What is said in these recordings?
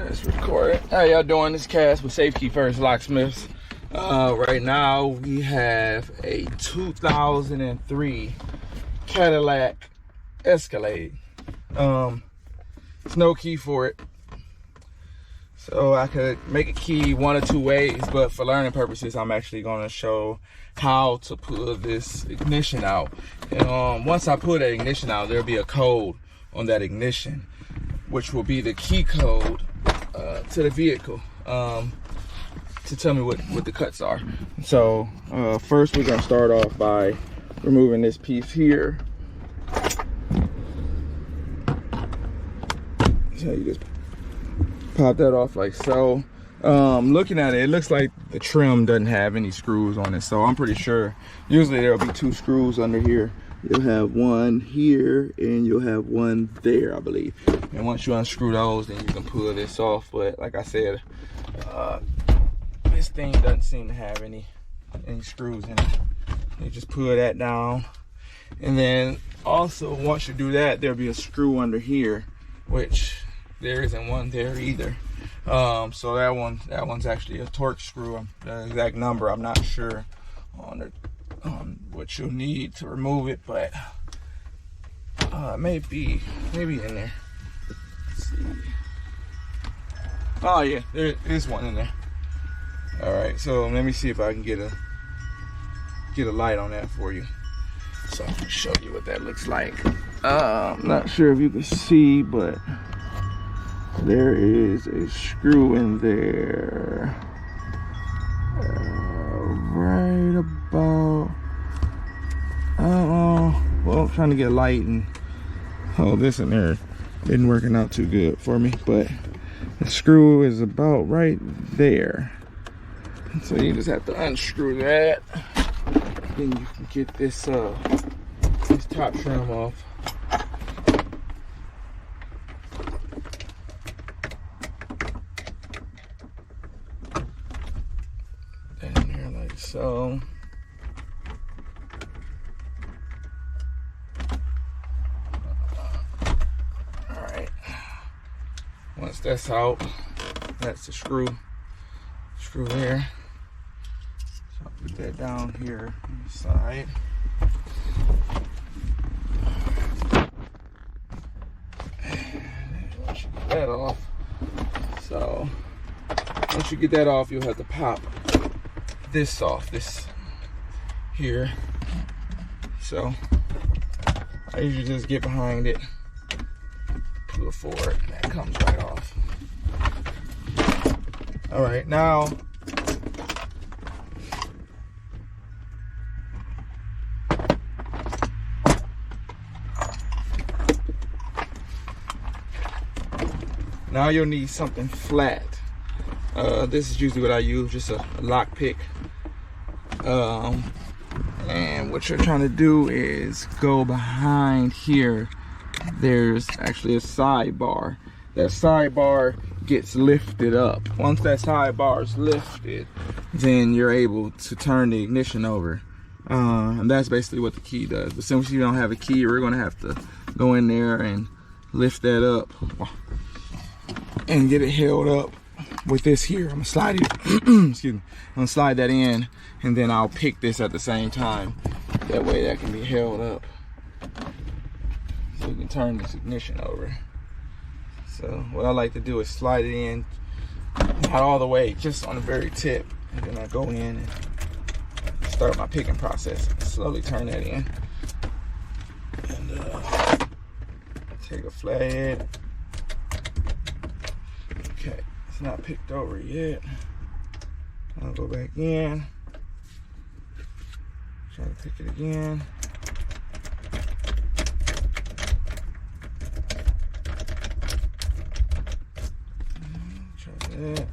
Let's record. How y'all doing? This Cass with Safety First Locksmiths. Right now we have a 2003 Cadillac Escalade. There's no key for it, so I could make a key one or two ways, but for learning purposes I'm actually going to show how to pull this ignition out. And once I pull that ignition out, there'll be a code on that ignition, which will be the key code to the vehicle, to tell me what the cuts are. So first we're gonna start off by removing this piece here. So you just pop that off like so. Looking at it, it looks like the trim doesn't have any screws on it, so I'm pretty sure usually there'll be two screws under here. You'll have one here and you'll have one there, I believe. And once you unscrew those, then you can pull this off. But like I said, this thing doesn't seem to have any screws in it. You just pull that down, and then also once you do that, there'll be a screw under here, which there isn't one there either. So that one's actually a torque screw. The exact number I'm not sure on what you'll need to remove it, but maybe in there. Let's see. Oh yeah, there is one in there. All right, so let me see if I can get a light on that for you, so I can show you what that looks like. I'm not sure if you can see, but there is a screw in there. Right about, well, I'm trying to get light, and this in there isn't working out too good for me, but the screw is about right there. So you just have to unscrew that, then you can get this top trim off. So all right, once that's out, that's the screw there. So I'll put that down here on the side. And once you get that off, so once you get that off, you'll have to pop this off, this here. So I usually just get behind it, pull it forward, and that comes right off. All right, now you'll need something flat. This is usually what I use, just a lock pick. And what you're trying to do is go behind here. There's actually a sidebar. That sidebar gets lifted up. Once that sidebar is lifted, then you're able to turn the ignition over. And that's basically what the key does. But since you don't have a key, we're gonna have to go in there and lift that up and get it held up with this here. I'm gonna slide it excuse me, I'm gonna slide that in, and then I'll pick this at the same time. That way that can be held up, so we can turn this ignition over. So what I like to do is slide it in, not all the way, just on the very tip, and then I go in and start my picking process. Slowly turn that in, and take a flathead. Okay, it's not picked over yet. I'll go back in, try to pick it again. Try that.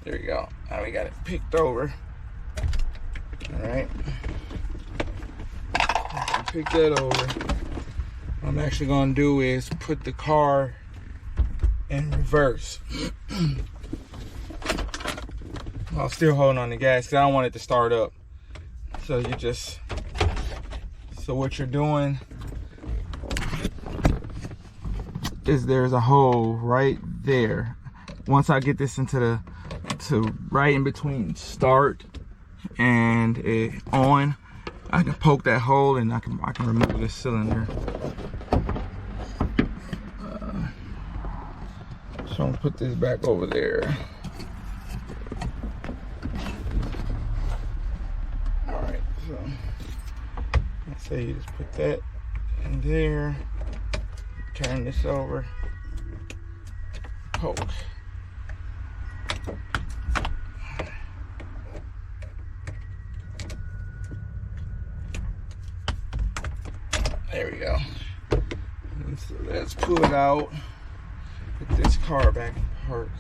There we go. Now we got it picked over. All right. Pick that over. What I'm actually gonna do is put the car in reverse. While still holding on the gas, because I don't want it to start up. So what you're doing is there's a hole right there. once I get this into the right in between start and on, I can poke that hole and I can remove this cylinder. So I'm gonna put this back over there. All right, so let's say you just put that in there, turn this over, poke. There we go. And so let's pull it out. Put this car back in park.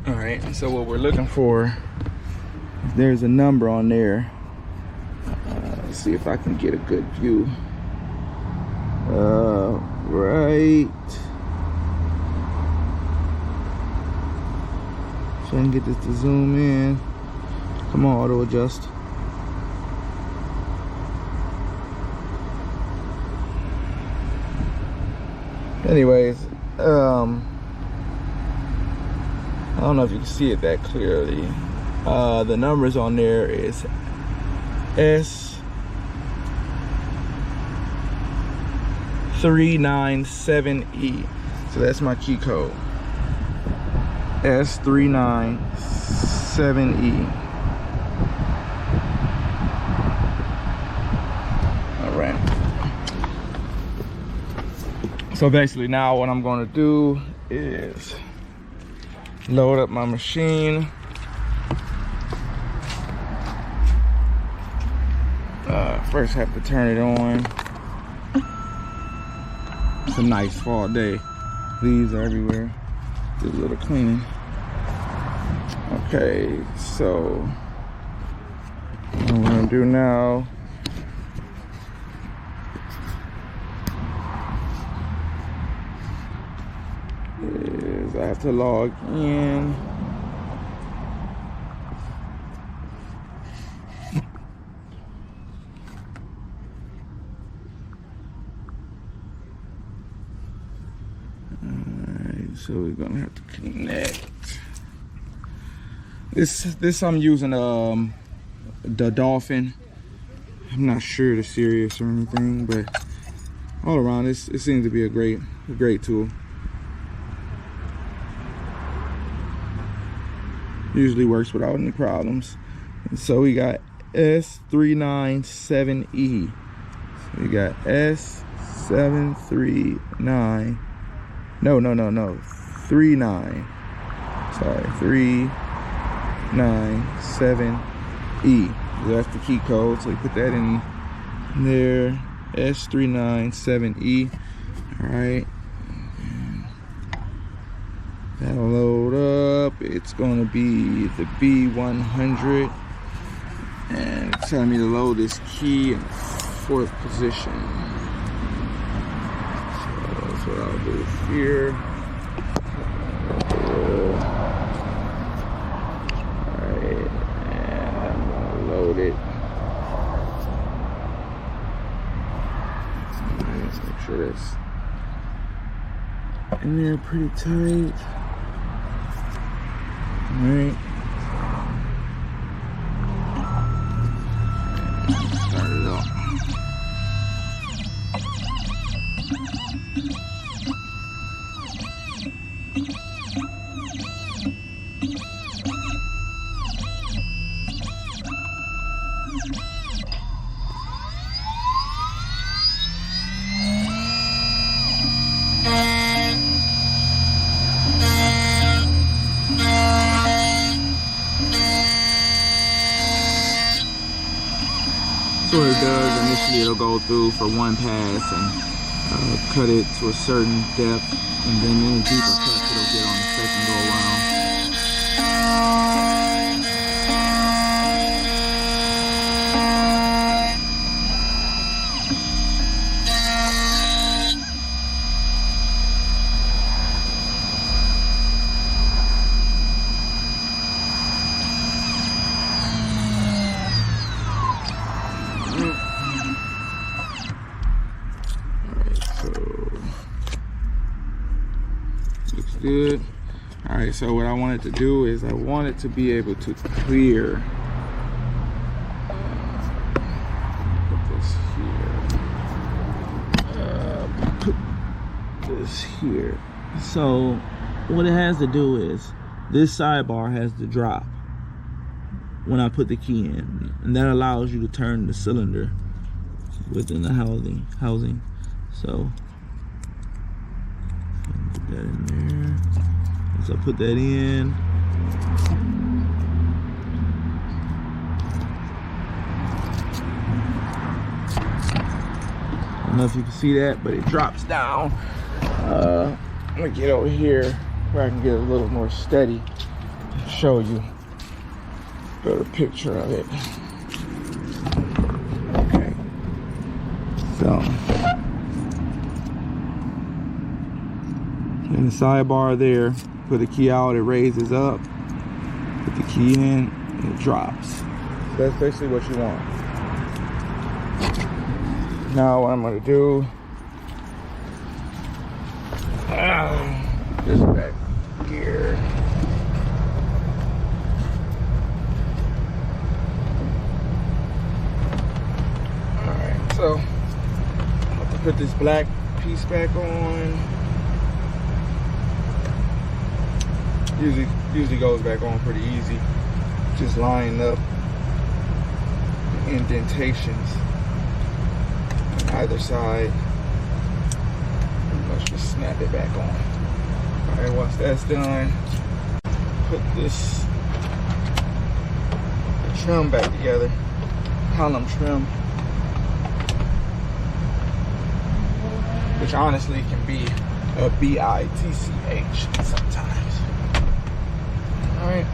All right, so what we're looking for, there's a number on there. Let's see if I can get a good view. Right. So I can get this to zoom in. Come on, auto adjust. Anyways, I don't know if you can see it that clearly. The numbers on there is S397E. So that's my key code. S397E. All right. So basically now what I'm going to do is load up my machine. First have to turn it on. It's a nice fall day. Leaves are everywhere. Do a little cleaning. Okay, so what I'm gonna do now is I have to log in. So we're gonna have to connect. This I'm using the Dolphin. I'm not sure the series or anything, but all around it seems to be a great tool. Usually works without any problems. And so we got S397E. So we got S739. No. 39. Sorry, 397E. That's the key code. So you put that in there. S397E. All right. That'll load up. It's gonna be the B100, and it's telling me to load this key in 4th position. That's what I'll do here. Alright, and I'm gonna load it. Let's make sure that's in there pretty tight. Alright. Start it up. So what it does, initially it'll go through for one pass and cut it to a certain depth, and then any deeper cuts it'll get on the second go around. Looks good. All right, so what I wanted to do is I wanted to be able to clear. Put this here. Put this here. So what it has to do is this sidebar has to drop when I put the key in, and that allows you to turn the cylinder within the housing. So put that in there. So I put that in. I don't know if you can see that, but it drops down. I'm gonna get over here where I can get a little more steady and show you a better picture of it. Okay. So, in the sidebar there, put the key out, it raises up. Put the key in, and it drops. So that's basically what you want. Now what I'm gonna do, this back gear. Alright, so I'm gonna put this black piece back on. Usually goes back on pretty easy. Just line up the indentations on either side. Let's just snap it back on. Alright, once that's done, put this trim back together. Column trim. Which honestly can be a bitch sometimes. Alright.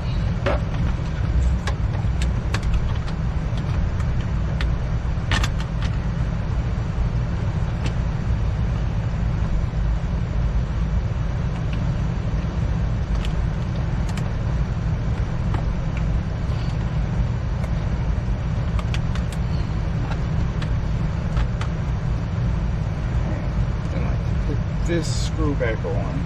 This screw back on.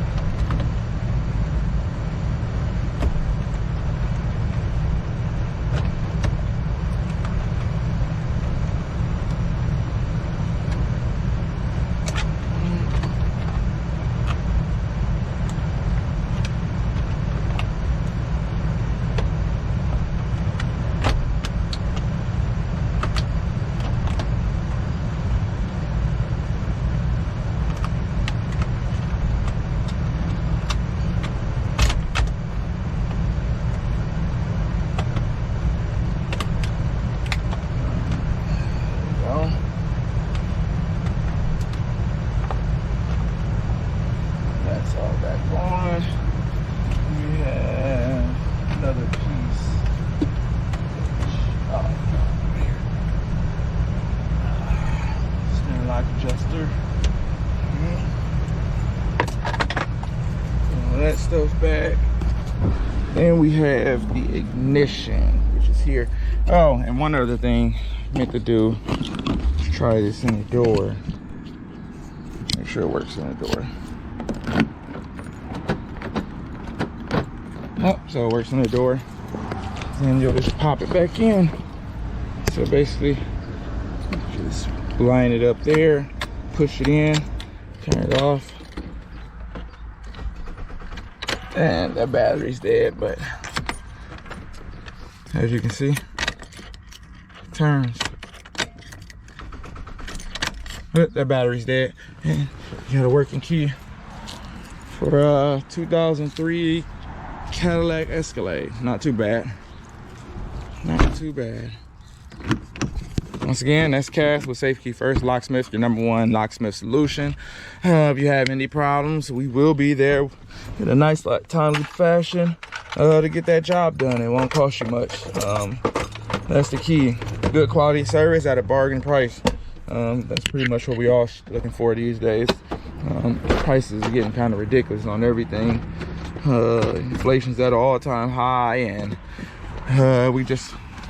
That stuff back. Then we have the ignition, which is here. Oh, and one other thing I meant to do is try this in the door. Make sure it works in the door. Oh, so it works in the door. Then you'll just pop it back in. So basically, just line it up there, push it in, turn it off. And that battery's dead, but as you can see, it turns. But that battery's dead. And you got a working key for a 2003 Cadillac Escalade. Not too bad. Not too bad. Once again, that's Cass with Safe Key First Locksmith, your #1 locksmith solution. If you have any problems, we will be there in a nice, timely fashion to get that job done. It won't cost you much. That's the key. Good quality service at a bargain price. That's pretty much what we all looking for these days. Prices are getting kind of ridiculous on everything. Inflation's at an all-time high, and we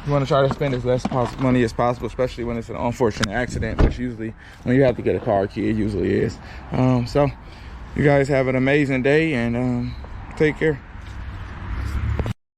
want to try to spend as less money as possible, especially when it's an unfortunate accident, which usually, when you have to get a car key, it usually is. So You guys have an amazing day, and take care.